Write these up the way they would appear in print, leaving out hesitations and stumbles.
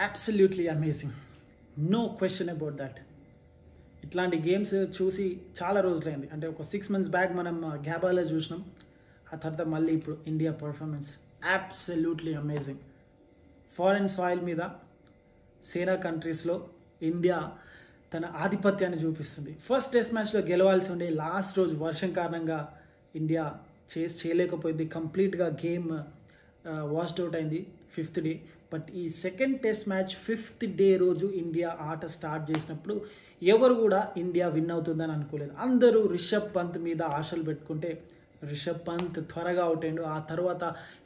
Absolutely amazing, no question about that. ఇట్లాంటి games చూసి చాలా రోజులైంది. అంటే ఒక 6 months బ్యాక్ మనం గ్యాబాలో చూసినాం. ఆ తర్వాత మళ్ళీ ఇప్పుడు India performance absolutely amazing. Foreign soil మీద సేనా కంట్రీస్లో ఇండియా తన ఆధిపత్యాన్ని చూపిస్తుంది. ఫస్ట్ టెస్ట్ మ్యాచ్లో గెలవాల్సి ఉండే లాస్ట్ రోజు వర్షం కారణంగా ఇండియా చేయలేకపోయింది. కంప్లీట్గా గేమ్ వాష్డ్ అవుట్ అయింది 5th డే. బట్ ఈ second test match 5th day రోజు ఇండియా ఆట స్టార్ట్ చేసినప్పుడు ఎవరు కూడా ఇండియా విన్ అవుతుందని అనుకోలేదు. అందరూ రిషబ్ పంత్ మీద ఆశలు పెట్టుకుంటే రిషబ్ పంత్ త్వరగా అవుట్ అయ్యాడు. ఆ తర్వాత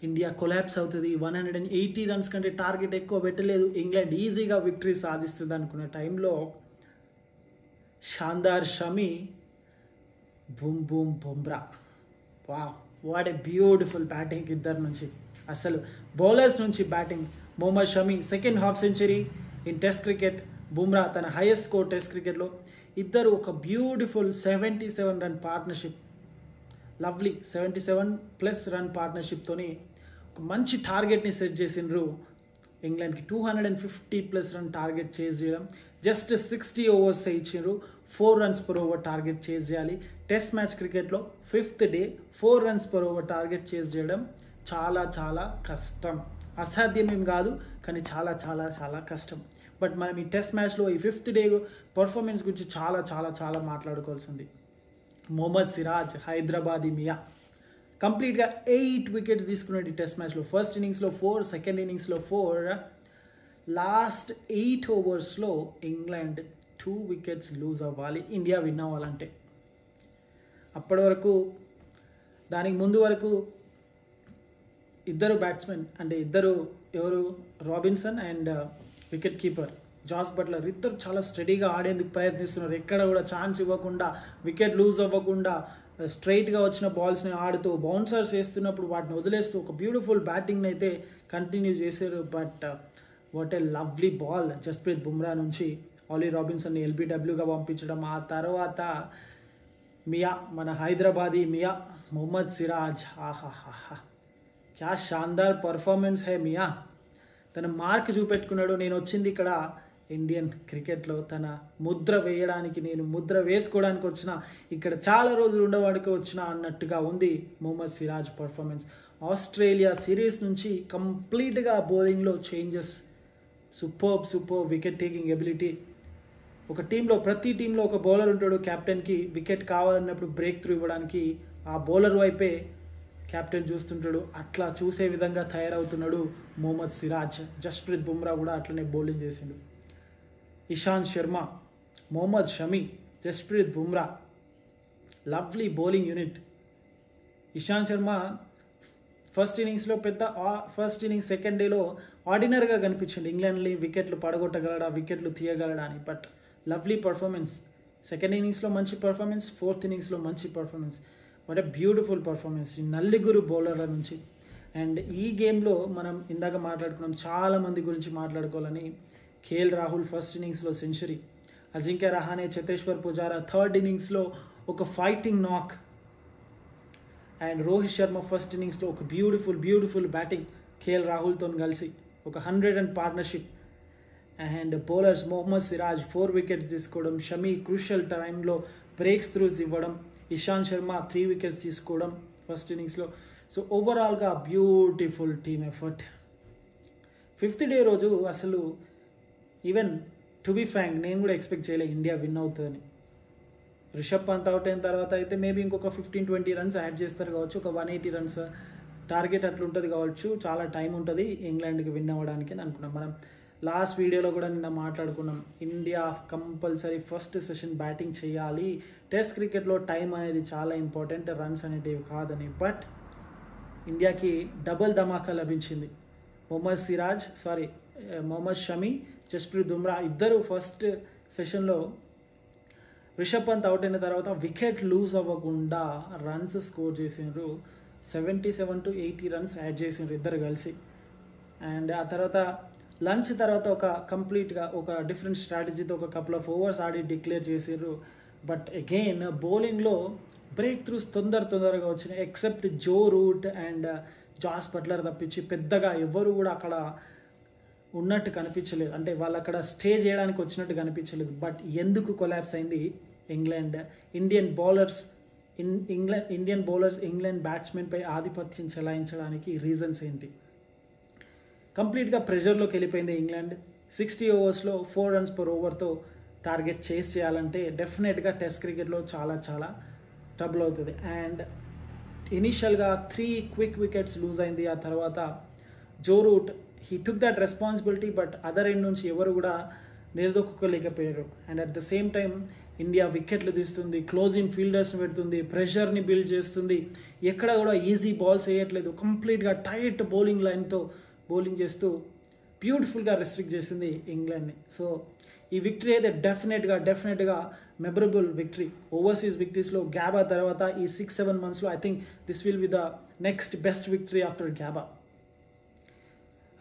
ఇండియా కొలాప్స్ అవుతుంది, 180 runs కంటే టార్గెట్ ఎక్కువ పెట్టలేదు, ఇంగ్లాండ్ ఈజీగా విక్టరీ సాధిస్తుంది అనుకున్న టైంలో షాందార్ Shami, boom boom Bumrah, wow what a beautiful batting ఇద్దరు నుంచి. అసలు బౌలర్స్ నుంచి batting. Mohammed Shami second half century in test cricket, Bumrah తన హైయెస్ట్ స్కోర్ టెస్ట్ క్రికెట్లో. ఇద్దరు ఒక beautiful 77 run partnership, lovely 77+ run పార్ట్నర్షిప్తోని ఒక మంచి టార్గెట్ని సెట్ చేసిండ్రు. ఇంగ్లాండ్కి 250+ run టార్గెట్ చేజ్ చేయడం. జస్ట్ 60 overs ఇచ్చిండ్రు. 4 runs per over target chase చేయాలి. టెస్ట్ మ్యాచ్ క్రికెట్లో 5th day 4 runs per over target chase చేయడం చాలా చాలా కష్టం. అసాధ్యమేం కాదు, కానీ చాలా చాలా చాలా కష్టం. బట్ మనం ఈ టెస్ట్ మ్యాచ్లో ఈ 5th డే పర్ఫార్మెన్స్ గురించి చాలా చాలా చాలా మాట్లాడుకోవాల్సింది. మొహమ్మద్ సిరాజ్, హైదరాబాదీ మియా, కంప్లీట్గా 8 wickets తీసుకున్నాడు ఈ టెస్ట్ మ్యాచ్లో. ఫస్ట్ ఇన్నింగ్స్లో 4, సెకండ్ ఇన్నింగ్స్లో 4. Last 8 overs England 2 wickets lose అవ్వాలి ఇండియా విన్ అవ్వాలంటే. అప్పటి వరకు, దానికి ముందు వరకు ఇద్దరు బ్యాట్స్మెన్, అంటే ఇద్దరు ఎవరు, Robinson and wicket keeper Jos Buttler, ఇద్దరు చాలా స్టడీగా ఆడేందుకు ప్రయత్నిస్తున్నారు. ఎక్కడ కూడా ఛాన్స్ ఇవ్వకుండా, వికెట్ లూజ్ అవ్వకుండా, స్ట్రైట్గా వచ్చిన బాల్స్ని ఆడుతూ, బౌన్సర్స్ వేస్తున్నప్పుడు వాటిని వదిలేస్తూ ఒక బ్యూటిఫుల్ బ్యాటింగ్ని అయితే కంటిన్యూ చేశారు. But what a lovely ball Jasprit Bumrah నుంచి ఆలీ రాబిన్సన్ని ఎల్బిడబ్ల్యూగా పంపించడం. ఆ తర్వాత మియా, మన హైదరాబాదీ మియా మొహమ్మద్ సిరాజ్, ఆహాహా క్యా షాందార్ పర్ఫార్మెన్స్ హై మియా. తన మార్క్ చూపెట్టుకున్నాడు. నేను వచ్చింది ఇక్కడ ఇండియన్ క్రికెట్లో తన ముద్ర వేయడానికి, నేను ముద్ర వేసుకోవడానికి వచ్చిన, ఇక్కడ చాలా రోజులు ఉండడానికి వచ్చిన అన్నట్టుగా ఉంది Mohammed Siraj performance. Australia series నుంచి కంప్లీట్గా బౌలింగ్లో changes, super wicket taking ability. ఒక టీంలో, ప్రతి టీంలో ఒక బౌలర్ ఉంటాడు, కెప్టెన్కి వికెట్ కావాలన్నప్పుడు బ్రేక్ త్రూ ఇవ్వడానికి ఆ బౌలర్ వైపే కెప్టెన్ చూస్తుంటాడు. అట్లా చూసే విధంగా తయారవుతున్నాడు మొహమ్మద్ సిరాజ్. జస్ప్రీత్ బుమ్రా కూడా అట్లనే బౌలింగ్ చేసిండు. Ishant Sharma, Mohammed Shami, Jasprit Bumrah, lovely bowling unit. Ishant Sharma first innings second డేలో ఆర్డినరీగా కనిపించింది. ఇంగ్లాండ్ని వికెట్లు పడగొట్టగలడా, వికెట్లు తీయగలడా అని. But lovely performance. సెకండ్ ఇన్నింగ్స్లో మంచి పర్ఫార్మెన్స్, 4th ఇన్నింగ్స్లో మంచి performance. What a beautiful performance ఈ నలుగురు బౌలర్ల నుంచి. అండ్ ఈ గేమ్లో మనం ఇందాక మాట్లాడుకున్నాం, చాలామంది గురించి మాట్లాడుకోవాలని. కేఎల్ రాహుల్ ఫస్ట్ ఇన్నింగ్స్లో సెంచరీ, అజింక్య రహానే, చేతేశ్వర్ పుజారా 3rd ఇన్నింగ్స్లో ఒక ఫైటింగ్ నాక్, అండ్ రోహిత్ శర్మ ఫస్ట్ ఇన్నింగ్స్లో ఒక బ్యూటిఫుల్ బ్యాటింగ్ కేఎల్ రాహుల్తో కలిసి ఒక 100 run partnership. And bowlers Mohammed Siraj 4 wickets తీసుకోవడం, షమీ క్రూషియల్ టైంలో బ్రేక్స్ త్రూస్ ఇవ్వడం, ఇషాంత్ శర్మ 3 wickets తీసుకోవడం ఫస్ట్ ఇన్నింగ్స్లో. సో ఓవరాల్గా beautiful team effort. 5th day రోజు అసలు ఈవెన్ టు బీ ఫ్రాంక్ నేను కూడా ఎక్స్పెక్ట్ చేయలేదు ఇండియా విన్ అవుతుందని. రిషబ్ పంత్ అవుట్ అయిన తర్వాత అయితే మేబీ ఇంకొక 15-20 runs యాడ్ చేస్తారు కావచ్చు, ఒక 180 runs టార్గెట్ అట్లుంటుంది కావచ్చు, చాలా టైం ఉంటుంది ఇంగ్లాండ్కి విన్ అవ్వడానికి అని అనుకున్నాం. మనం లాస్ట్ వీడియోలో కూడా నిన్న మాట్లాడుకున్నాం, India compulsory first session batting చేయాలి, టెస్ట్ క్రికెట్లో టైం అనేది చాలా ఇంపార్టెంట్, రన్స్ అనేటివి కాదని. బట్ ఇండియాకి డబుల్ ధమాకా లభించింది. మొహమ్మద్ షమి, జస్ప్రీత్ బుమ్రా ఇద్దరు ఫస్ట్ సెషన్లో రిషబ్ పంత్ అవుట్ అయిన తర్వాత వికెట్ లూజ్ అవ్వకుండా రన్స్ స్కోర్ చేసిండ్రు. 77 to 80 runs యాడ్ చేసిండ్రు ఇద్దరు కలిసి. అండ్ ఆ తర్వాత లంచ్ తర్వాత ఒక కంప్లీట్గా ఒక డిఫరెంట్ స్ట్రాటజీతో ఒక couple of overs ఆడి డిక్లేర్ చేసిర్రు. బట్ అగైన్ బౌలింగ్లో బ్రేక్ త్రూస్ తొందరగా వచ్చినాయి. Except Joe Root and Jos Buttler తప్పించి పెద్దగా ఎవరు కూడా అక్కడ ఉన్నట్టు కనిపించలేదు. అంటే వాళ్ళు అక్కడ స్టే చేయడానికి వచ్చినట్టు కనిపించలేదు. బట్ ఎందుకు కొలాప్స్ అయింది ఇండియన్ బౌలర్స్ ఇంగ్లాండ్ బ్యాట్స్మెన్పై ఆధిపత్యం చెలాయించడానికి రీజన్స్ ఏంటి? కంప్లీట్గా ప్రెషర్లోకి వెళ్ళిపోయింది ఇంగ్లాండ్. 60 ఓవర్స్లో 4 runs per ఓవర్తో టార్గెట్ చేయాలంటే డెఫినెట్గా టెస్ట్ క్రికెట్లో చాలా ట్రబుల్ అవుతుంది. అండ్ ఇనీషియల్గా 3 క్విక్ వికెట్స్ లూజ్ అయింది. ఆ తర్వాత Joe Root he took that responsibility, but other end నుంచి ఎవరు కూడా నిలదొక్కలేకపోయారు. And at the same time India వికెట్లు తీస్తుంది, క్లోజింగ్ ఫీల్డర్స్ని పెడుతుంది, ప్రెషర్ని బిల్డ్ చేస్తుంది, ఎక్కడ కూడా ఈజీ బాల్స్ వేయట్లేదు. కంప్లీట్గా టైట్ బౌలింగ్ లైన్తో బౌలింగ్ చేస్తూ బ్యూటిఫుల్గా రెస్ట్రిక్ట్ చేసింది ఇంగ్లాండ్ని. సో ఈ విక్టరీ అయితే డెఫినెట్గా మెమరబుల్ విక్టరీ. ఓవర్సీస్ విక్టరీస్లో గ్యాబా తర్వాత ఈ 6-7 monthsలో I think this will be the next best victory after Gabba.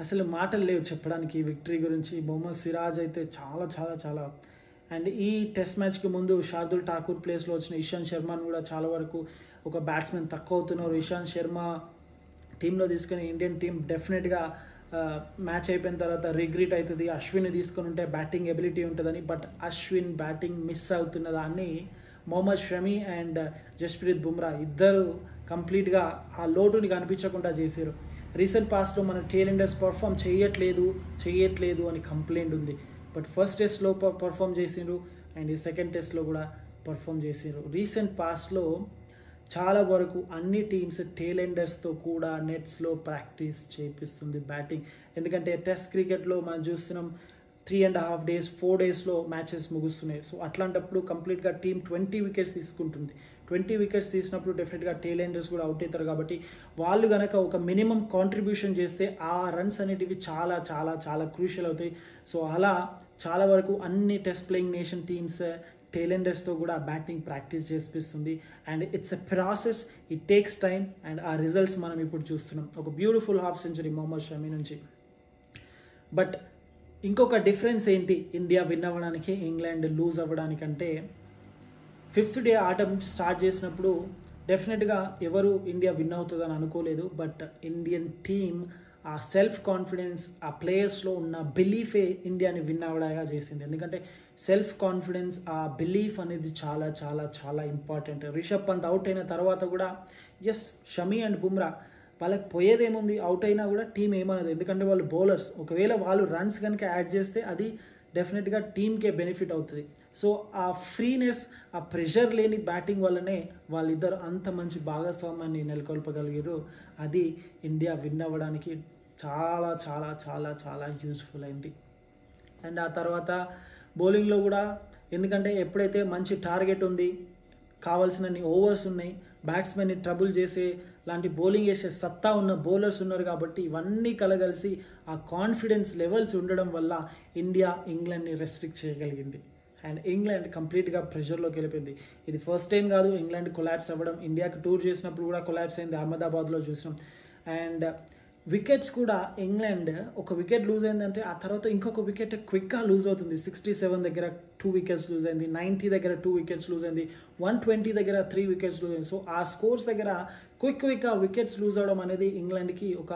అసలు మాటలు లేవు చెప్పడానికి ఈ విక్టరీ గురించి. మొహమ్మద్ సిరాజ్ అయితే చాలా అండ్ ఈ టెస్ట్ మ్యాచ్కి ముందు శార్దుల్ ఠాకూర్ ప్లేస్లో వచ్చిన ఇషాంత్ శర్మను కూడా చాలా వరకు ఒక బ్యాట్స్మెన్ తక్కువ అవుతున్నారు. ఇషాంత్ శర్మ టీంలో తీసుకొని ఇండియన్ టీం డెఫినెట్గా మ్యాచ్ అయిపోయిన తర్వాత రిగ్రెట్ అవుతుంది. అశ్విన్ తీసుకొని ఉంటే బ్యాటింగ్ ఎబిలిటీ ఉంటుందని. బట్ అశ్విన్ బ్యాటింగ్ మిస్ అవుతున్న దాన్ని మొహమ్మద్ షమి అండ్ జస్ప్రీత్ బుమ్రా ఇద్దరు కంప్లీట్గా ఆ లోటుని కనిపించకుండా చేశారు. రీసెంట్ పాస్ట్లో మన టేలెండర్స్ పర్ఫామ్ చేయట్లేదు అని కంప్లైంట్ ఉంది. బట్ ఫస్ట్ టెస్ట్లో పర్ఫామ్ చేసిండ్రు అండ్ ఈ సెకండ్ టెస్ట్లో కూడా పర్ఫామ్ చేసిండ్రు. రీసెంట్ పాస్ట్లో చాలా వరకు అన్ని టీమ్స్ టేలెండర్స్తో కూడా నెట్స్లో ప్రాక్టీస్ చేపిస్తుంది బ్యాటింగ్. ఎందుకంటే టెస్ట్ క్రికెట్లో మనం చూస్తున్నాం 3.5 days 4 daysలో మ్యాచెస్ ముగుస్తున్నాయి. సో అట్లాంటప్పుడు కంప్లీట్గా టీం 20 wickets తీసుకుంటుంది. 20 wickets తీసినప్పుడు డెఫినెట్గా టేలెండర్స్ కూడా అవుట్ అవుతారు. కాబట్టి వాళ్ళు కనుక ఒక మినిమం కాంట్రిబ్యూషన్ చేస్తే ఆ రన్స్ అనేటివి చాలా క్రూషియల్ అవుతాయి. సో అలా చాలా వరకు అన్ని టెస్ట్ ప్లేయింగ్ నేషన్ టీమ్స్ టేలెండర్స్తో కూడా బ్యాటింగ్ ప్రాక్టీస్ చేపిస్తుంది. And it's a process, it takes time. And ఆ రిజల్ట్స్ మనం ఇప్పుడు చూస్తున్నాం. ఒక beautiful half century Mohammed Shami నుంచి. బట్ ఇంకొక డిఫరెన్స్ ఏంటి ఇండియా విన్ అవ్వడానికి ఇంగ్లాండ్ లూజ్ అవ్వడానికంటే, 5th day ఆట స్టార్ట్ చేసినప్పుడు డెఫినెట్గా ఎవరు ఇండియా విన్ అవుతుందని అనుకోలేదు. బట్ ఇండియన్ టీమ్ ఆ సెల్ఫ్ కాన్ఫిడెన్స్, ఆ ప్లేయర్స్లో ఉన్న బిలీఫే ఇండియాని విన్ అవ్వడాగా చేసింది. ఎందుకంటే సెల్ఫ్ కాన్ఫిడెన్స్, ఆ బిలీఫ్ అనేది చాలా ఇంపార్టెంట్. రిషబ్ పంత్ అవుట్ అయిన తర్వాత కూడా ఎస్ షమి అండ్ బుమ్రా వాళ్ళకి పోయేదేముంది, అవుట్ అయినా కూడా టీం ఏమన్నది. ఎందుకంటే వాళ్ళు బౌలర్స్. ఒకవేళ వాళ్ళు రన్స్ కనుక యాడ్ చేస్తే అది డెఫినెట్గా టీంకే బెనిఫిట్ అవుతుంది. సో ఆ ఫ్రీనెస్, ఆ ప్రెషర్ లేని బ్యాటింగ్ వల్లనే వాళ్ళిద్దరు అంత మంచి భాగస్వామ్యాన్ని నెలకొల్పగలిగారు. అది ఇండియా విన్ అవ్వడానికి చాలా యూస్ఫుల్ అయింది. అండ్ ఆ తర్వాత బౌలింగ్లో కూడా, ఎందుకంటే ఎప్పుడైతే మంచి టార్గెట్ ఉంది, కావాల్సినన్ని ఓవర్స్ ఉన్నాయి, బ్యాట్స్మెన్ని ట్రబుల్ చేసే లాంటి బౌలింగ్ వేసే సత్తా ఉన్న బౌలర్స్ ఉన్నారు. కాబట్టి ఇవన్నీ కలగలిసి ఆ కాన్ఫిడెన్స్ లెవెల్స్ ఉండడం వల్ల ఇండియా ఇంగ్లాండ్ని రెస్ట్రిక్ట్ చేయగలిగింది. అండ్ ఇంగ్లాండ్ కంప్లీట్గా ప్రెషర్లోకి వెళ్ళిపోయింది. ఇది ఫస్ట్ టైం కాదు ఇంగ్లాండ్ కొలాప్స్ అవ్వడం. ఇండియాకి టూర్ చేసినప్పుడు కూడా కొలాప్స్ అయింది, అహ్మదాబాద్లో చూసినాం. అండ్ వికెట్స్ కూడా ఇంగ్లాండ్ ఒక వికెట్ లూజ్ అయిందంటే ఆ తర్వాత ఇంకొక వికెట్ క్విక్గా లూజ్ అవుతుంది. 67 దగ్గర 2 wickets లూజ్ అయింది, 90 దగ్గర 2 wickets లూజ్ అయింది, 120 దగ్గర 3 wickets లూజ్ అయింది. సో ఆ స్కోర్స్ దగ్గర క్విక్గా వికెట్స్ లూజ్ అవడం అనేది ఇంగ్లాండ్కి ఒక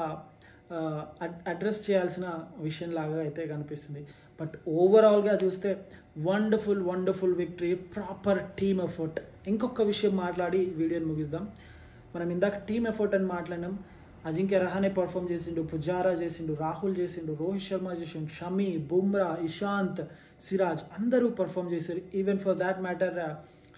అడ్రస్ చేయాల్సిన విషయం లాగా అయితే కనిపిస్తుంది. బట్ ఓవరాల్గా చూస్తే wonderful victory, proper team effort. ఇంకొక విషయం మాట్లాడి వీడియోని ముగిద్దాం. మనం ఇందాక టీమ్ ఎఫర్ట్ అని మాట్లాడినాం. అజింక్య రహానే పర్ఫామ్ చేసిండు, పుజారా చేసిండు, రాహుల్ చేసిండు, రోహిత్ శర్మ చేసిండు, షమి, బుమ్రా, ఇషాంత్, సిరాజ్ అందరూ పర్ఫామ్ చేశారు. Even for that matter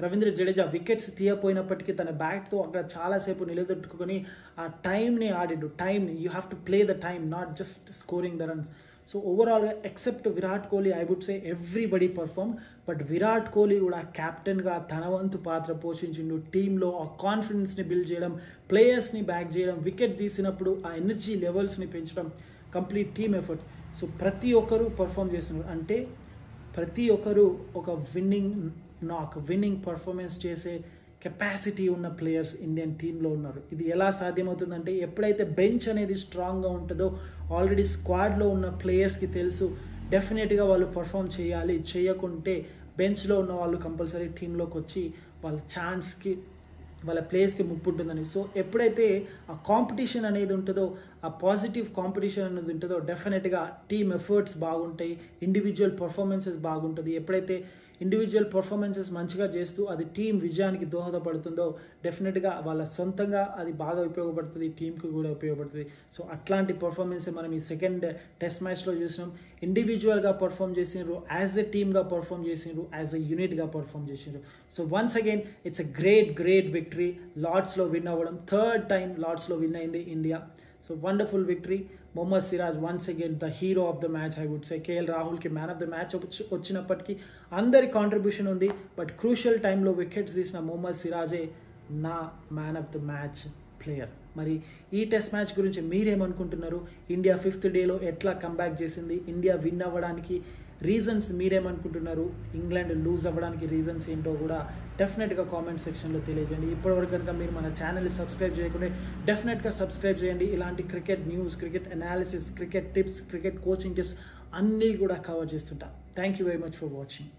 Ravindra Jadeja wickets తీయపోయినప్పటికీ తన బ్యాట్తో అక్కడ చాలాసేపు నిలదొట్టుకొని ఆ టైంని ఆడిండు. టైంని you have to play the time, not just scoring the runs. So ఓవరాల్గా except Virat Kohli, I would say everybody perform. But Virat Kohli కూడా క్యాప్టెన్గా తన వంతు పాత్ర పోషించిండు. టీంలో ఆ కాన్ఫిడెన్స్ని బిల్డ్ చేయడం, ప్లేయర్స్ని బ్యాక్ చేయడం, వికెట్ తీసినప్పుడు ఆ ఎనర్జీ లెవెల్స్ని పెంచడం, కంప్లీట్ టీమ్ ఎఫర్ట్. సో ప్రతి ఒక్కరూ పర్ఫామ్ చేస్తున్నారు. అంటే ప్రతి ఒక్కరూ ఒక విన్నింగ్ పర్ఫార్మెన్స్ చేసే కెపాసిటీ ఉన్న ప్లేయర్స్ ఇండియన్ టీంలో ఉన్నారు. ఇది ఎలా సాధ్యమవుతుందంటే ఎప్పుడైతే బెంచ్ అనేది స్ట్రాంగ్గా ఉంటుందో ఆల్రెడీ స్క్వాడ్లో ఉన్న ప్లేయర్స్కి తెలుసు డెఫినెట్గా వాళ్ళు పర్ఫామ్ చేయాలి, చేయకుంటే బెంచ్లో ఉన్న వాళ్ళు కంపల్సరీ టీంలోకి వచ్చి వాళ్ళ ఛాన్స్కి వాళ్ళ ప్లేస్కి ముప్పు ఉంటుందని. సో ఎప్పుడైతే ఆ కాంపిటీషన్ అనేది ఉంటుందో, ఆ పాజిటివ్ కాంపిటీషన్ అనేది ఉంటుందో, డెఫినెట్గా టీమ్ ఎఫర్ట్స్ బాగుంటాయి, ఇండివిజువల్ పర్ఫార్మెన్సెస్ బాగుంటుంది. ఎప్పుడైతే ఇండివిజువల్ పర్ఫార్మెన్సెస్ మంచిగా చేస్తూ అది టీం విజయానికి దోహదపడుతుందో, డెఫినెట్గా వాళ్ళ సొంతంగా అది బాగా ఉపయోగపడుతుంది, టీంకి కూడా ఉపయోగపడుతుంది. సో అట్లాంటి పర్ఫార్మెన్స్ మనం ఈ సెకండ్ టెస్ట్ మ్యాచ్లో చూసినాం. ఇండివిజువల్గా పర్ఫామ్ చేసినారు, యాజ్ ఎ టీమ్గా పర్ఫామ్ చేసినారు, యాజ్ ఎ యూనిట్గా పర్ఫామ్ చేసినారు. So once again it's a great victory. లార్డ్స్లో విన్ అవ్వడం, థర్డ్ టైం లార్డ్స్లో విన్ అయింది India. So wonderful victory. Mohammed Siraj once again the hero of the match I would say. KL రాహుల్కి man of the match వచ్చినప్పటికీ అందరి contribution ఉంది, but crucial టైంలో wickets తీసిన మొహమ్మద్ సిరాజే నా man of the match player. మరి ఈ టెస్ట్ మ్యాచ్ గురించి మీరేమనుకుంటున్నారు? ఇండియా 5th డేలో ఎట్లా కంబ్యాక్ చేసింది? ఇండియా విన్ అవ్వడానికి రీజన్స్ మీరేమనుకుంటున్నారు? ఇంగ్లాండ్ లూజ్ అవ్వడానికి రీజన్స్ ఏంటో కూడా డెఫినెట్గా కామెంట్ సెక్షన్లో తెలియజేయండి. ఇప్పటివరకు కనుక మీరు మన ఛానల్ని సబ్స్క్రైబ్ చేయకుంటే డెఫినెట్గా సబ్స్క్రైబ్ చేయండి. ఇలాంటి cricket news, cricket analysis, cricket tips, cricket coaching tips అన్నీ కూడా కవర్ చేస్తుంటా. Thank you very much for watching.